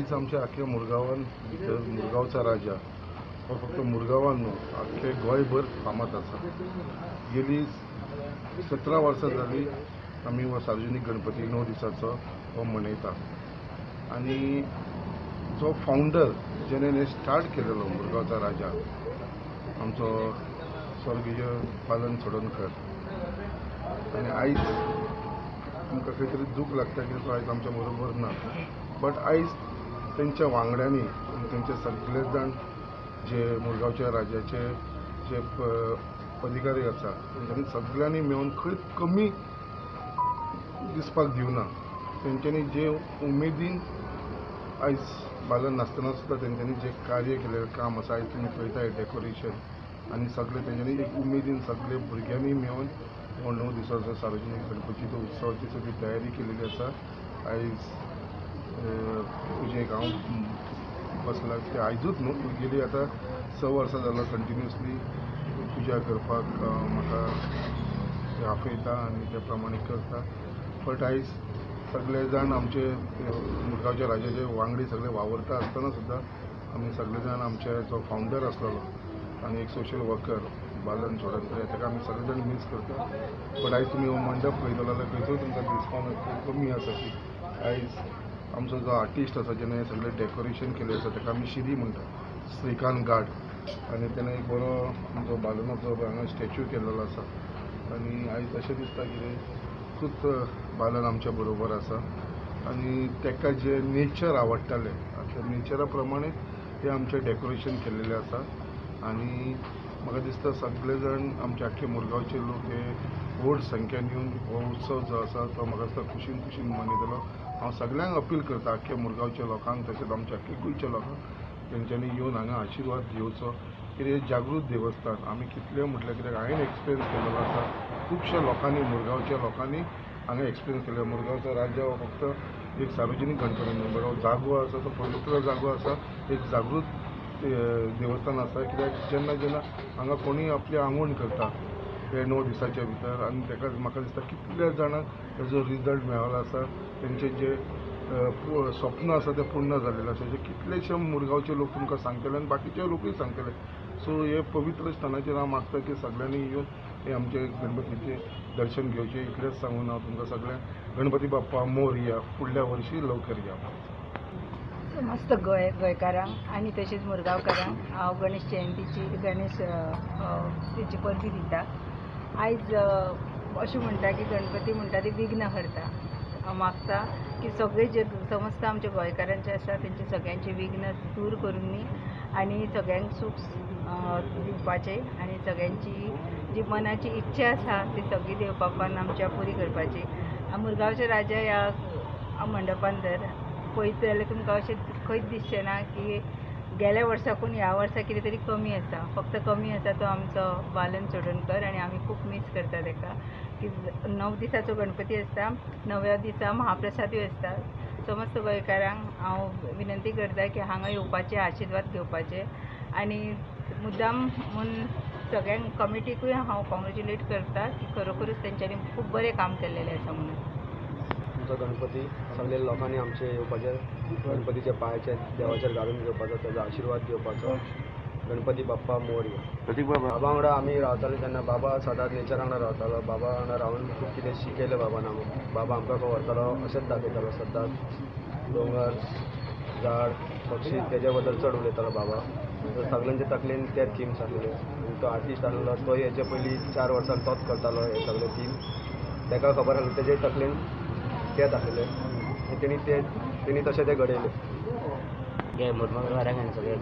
आयज आमच्या आख्या मुरगांवान भितर मुरगांवचा राजा हो फक्त मुरगांवान न्हू आख्खे गोंयभर फामाद आसा। गेली 17 वर्सां जाली आमी हो सार्वजनीक गणपती 9 दिसाचो हो मनयता। आनी जो फावंडर जेणे हे स्टार्ट केलेलो मुरगांवचा राजा आमचो स्वर्गीय बालन चोडणकर, आनी आयज आमकां खंय तरी दूख लागता की तो आयज आमच्या बरोबर ना, बट आयज तेंच्या वांगड्यांनी आनी तेंचे सगळे जाण जे मुरगांवच्या राजाचे जे अधिकारी आसा तेंच्यांनी सगळ्यांनी मेळून खंय कमी दिसपाक दिवना। तेंच्यांनी जे उमेदीन आयज बालन नासतना सुद्दां तेंच्यांनी जे कार्य केलेलें काम आसा, आयज तुमी पळयताय डेकोरेशन आनी सगळे तेंच्यांनी एक उमेदीन सगळे भुरग्यांनी मेळून हो 9 दिसाचो सार्वजनीक गणपतीचो उत्सवाची सगळी तयारी केलेली आसा। आयज पुजेक हांव बसला ते आयजूच न्हू, गेली आतां 6 वर्सां जालां कंटिन्युअसली पुजा करपाक म्हाका आपयता आनी त्या प्रमाणे करता। बट आयज सगळे जाण आमचे मुरगांवच्या राजाचे वांगडी सगळे वावरता आसतना सुद्दां आमी सगळे जाण आमचे जो फावंडर आसलेलो आनी एक सोशल वर्कर बालन चोडणकर ताका आमी सगळे जाण मिस करता। बट आयज तुमी हो मंडप पळयतलो जाल्यार खंयचो तुमकां दिसपाक खूब कमी आसा की आयज आमचो जो आर्टिस्ट आसा जेणे हे सगळे डेकोरेशन केले आसा ताका आमी श्री म्हणटा, श्रीकांत गाड, आनी तेणें एक बरो आमचो बालनाचो हांगा स्टॅच्यू केल्लो आसा। आनी आयज अशें दिसता की खूब बालन आमच्या बरोबर आसा आनी ताका जे नेचर आवडटाले त्या नेचरा प्रमाणे ते आमचे डेकोरेशन केल्लेले आसा। आनी म्हाका दिसता सगळे जाण आमचे आख्खे मुरगांवचे लोक हे व्हड संख्येन येवन हो उत्सव जो आसा तो म्हाका दिसता खुशीन मनयतलो। हांव सगळ्यांक अपील करता आख्या मुरगांवच्या लोकांक तशेंच आमच्या आख्या गोंयच्या लोकांक तेंच्यांनी येवन हांगा आशिर्वाद घेवचो। कितें जागृत देवस्थान आमी कितले म्हटल्यार कित्याक हांवें एक्सपिरियन्स केलेलो आसा, खुबश्या लोकांनी मुरगांवच्या लोकांनी हांगा एक्सपिरियन्स केला। मुरगांवचा राजा हो फक्त एक सार्वजनीक गणपती न्हू, बट हो जागो आसा तो पवित्र जागो आसा, एक जागृत देवस्थान आसा। कित्याक जेन्ना हांगा कोणी आपली आंगवण करता हे 9 दिसाच्या भितर आनी ताका म्हाका दिसता कितल्या जाणांक ताजो रिजल्ट मेळ्ळो आसा, तेंचे जे स्वप्न आसा ते पूर्ण जाल्लेले आसा, जे कितलेशे मुरगांवचे लोक तुमकां सांगतले आनी बाकीचे लोकूय सांगतले। सो हे पवित्र स्थानाचेर हांव मागता की सगळ्यांनी येवन हे आमचे गणपतीचे दर्शन घेवचें। इतलेंच सांगून हांव तुमकां सगळ्यांक गणपती बाप्पा मोरया, फुडल्या वर्षी लवकर या। समस्त गोंयकारांक आनी तशेंच मुरगांवकारांक हांव गणेश जयंतीची तेची परबी दिता। आयज अशें म्हणटा की गणपती म्हणटा ती विघ्न हरता। हांव मागता की सगळे जे समस्त आमच्या गोंयकारांचे आसा तेंचे सगळ्यांचे विघ्न दूर करून न्ही आनी सगळ्यांक सूख दिवपाचे आनी सगळ्यांची जी मनाची इच्छा आसा ती सगळी देव बापान आमच्या पुरी करपाची। मुरगांवच्या राजा ह्या मंडपान जर पळयत जाल्यार तुमकां अशें खंयच दिसचें ना की गेल्या वर्साकून ह्या वर्सा कितें तरी कमी आसा। फक्त कमी आसा तो आमचो बालन चोडणकर आनी आमी खूब मिस करता ताका। की 9 दिसाचो गणपती आसता, 9व्या दिसा महाप्रसादूय आसता। समस्त गोंयकारांक हांव विनंती करता की हांगा येवपाचें, आशिर्वाद घेवपाचे आनी मुद्दाम म्हणून सगळ्यांक कमिटीकूय हांव कॉंग्रेच्युलेट करता की खरोखरूच तेंच्यांनी खूब बरें काम केल्लेलें आसा म्हणून। आमचो गणपती सगळे लोकांनी आमचे येवपाचे, गणपतीच्या पांयाचे देवाचेर घालून घेवपाचो, तेजो आशिर्वाद घेवपाचो। गणपती बाप्पा मोरया। बाबा वांगडा आमी रावताले तेन्ना बाबा सदांच नेचरा वांगडा रावतालो। बाबा वांगडा रावन खूब कितें शिकयलें बाबान आमकां। बाबा आमकां खंय व्हरतालो अशेंच दाखयतालो सदांच। दोंगर, झाड, पक्षी तेजे बद्दल चड उलयतालो बाबा। सगळ्यांचे तकलेन ते थिम्स आसले। तो आर्टिस्ट आसलो तो हेचे पयलीं 4 वर्सांक तोच करतालो हे सगळे थीम। ताका खबर आसलें तेजे तकलेन ते दाखयले आनी तेणी तशें ते घडयले। हे मुरगांवकारांक आनी सगळ्या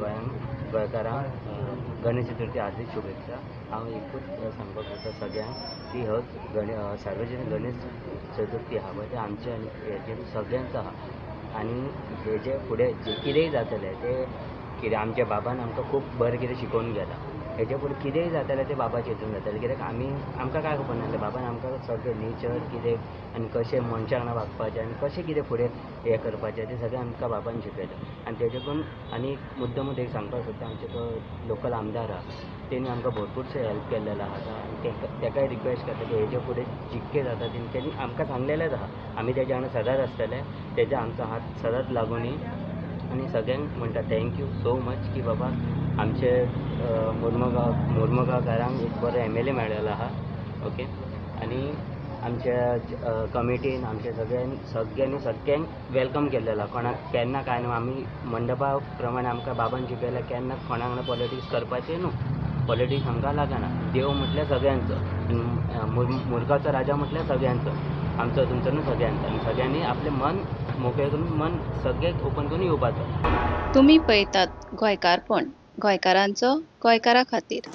गोंयकारांक गणेश चतुर्थी हार्दिक शुभेच्छा। हांव एकूच सांगपाक सोदता सगळ्यांक की हो सार्वजनीक गणेश चतुर्थी आहा पळय ते आमचे आनी हेजे सगळ्यांचो आहा। आनी हेजे फुडें जे कितेंय जातलें ते कितें आमच्या बाबान आमकां खूब बरें कितें शिकोवन गेला। हेजे फुडें कितेंय जातलें तें बाबाचे हितून जातलें। कित्याक आमकां काय खबर नासलें, बाबान आमकां सगळें नेचर कितें आनी कशें मनशां वांगडा वागपाचें आनी कशें कितें फुडें हें करपाचें तें सगळें आमकां बाबान शिकयलें। आनी तेजेकून आनी मुद्दम एक सांगपाक सोदता आमचे तो लोकल आमदार आहा तेणी आमकां भरपूरशें हेल्प केल्लेलो आहा। ताकाय रिक्वेस्ट करता की हेजे फुडें जितकें जाता तेणी आमकां सांगलेलेंच आहा। आमी तेज्या वांगडा सदांच आसतले, तेजे आमचो हात सदांच लागून आनी सगळ्यांक म्हणटा थँक्यू सो मच की बाबा आमचे मुर्मगांवकारांक एक बरो MLA मेळ्ळेलो आहा. ओके. आनी आमच्या कमिटीन आमच्या सगळ्यांक वेलकम केल्लेलो. कोणाक केन्ना काय न्हू, आमी मंडपा प्रमाणे आमकां बाबान शिकयलें केन्ना कोणाक ना पॉलिटिक्स करपाचें न्हू. पॉलिटिक्स आमकां लागना. देव म्हटल्यार सगळ्यांचो, मुर्गांवचो राजा म्हटल्यार सगळ्यांचो, आमचो तुमचो न्हू सगळ्यांचो. आनी सगळ्यांनी आपलें मन मोकळें करून मन सगळ्यांक ओपन करून येवपाचो. तुम्ही पळयतात गोंयकारपण, गोंयकारांचो गोंयकारा खातीर.